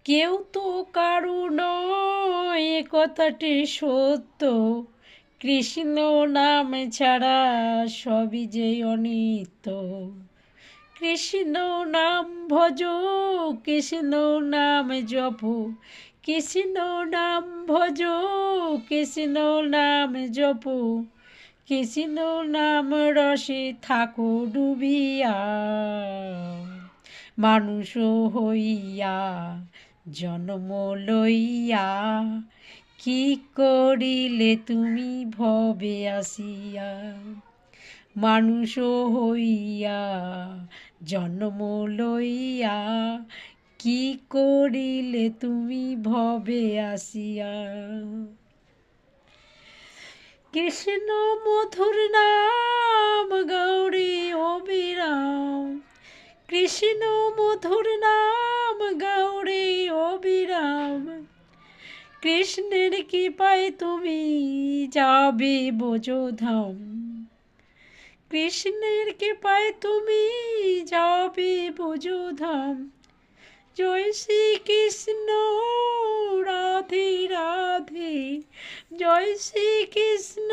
কেউ তো কারু নয় এ কথাটি সত্য, কৃষ্ণ নাম ছাড়া সবই যে অনিত্য। কৃষ্ণ নাম ভজ, কৃষ্ণ নাম জপ, কৃষ্ণ নাম ভজ, কৃষ্ণ নাম জপ, কৃষ্ণ নাম রসে থাকো ডুবিয়া। মানুষ হইয়া জন্ম লইয়া কি করিলে তুমি ভবে আসিয়া। মানুষ হইয়া জন্ম লইয়া কি করিলে তুমি ভবে আসিয়া। কৃষ্ণ মধুর নাম গৌরী অবিরাম, কৃষ্ণ মধুর নাম গৌরী অবিরাম। কৃষ্ণের কৃপায় তুমি যাবে বোঝধাম, কৃষ্ণের কৃপায় তুমি যাবে বোঝধাম। জয় শ্রী কৃষ্ণ রাধে রাধে, জয় শ্রী কৃষ্ণ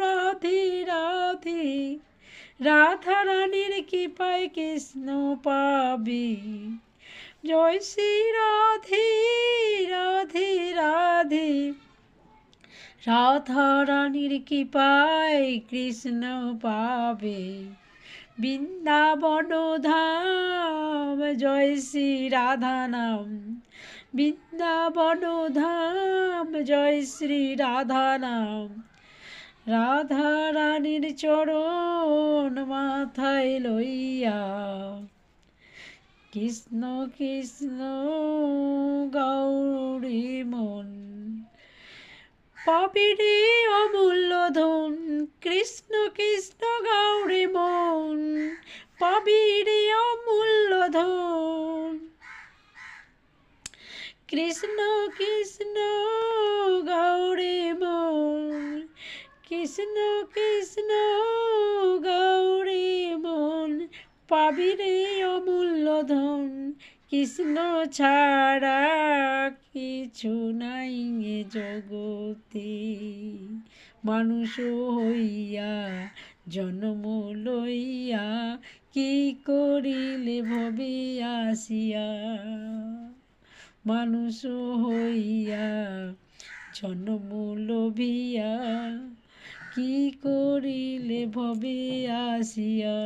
রাধে রাধে। রাধা রানীর কৃপায় কৃষ্ণ পাবে। জয় শ্রী রাধে রাধে রাধে। রাধা রানীর কৃপায় কৃষ্ণ পাবে। বৃন্দাবন ধাম জয় শ্রী রাধা নাম, বৃন্দাবন ধাম জয় শ্রী রাধা নাম। রাধা রানীর চরণ মাথায় লইয়া কৃষ্ণ কৃষ্ণ গৌরী মন পাবি রে অমূল্য ধন। কৃষ্ণ কৃষ্ণ গৌরী মন পাবি রে অমূল্য ধন। কৃষ্ণ কৃষ্ণ গৌরী মন, কৃষ্ণ কৃষ্ণ গৌরী মন পাবি রে অমূল্য ধন। কৃষ্ণ ছাড়া কিছু নাই এ জগতে। মানুষ হইয়া জন্ম লইয়া কি করিলে ভবে আসিয়া। মানুষ হইয়া জন্ম লভিয়া কি করিলে ভবে আসিয়া।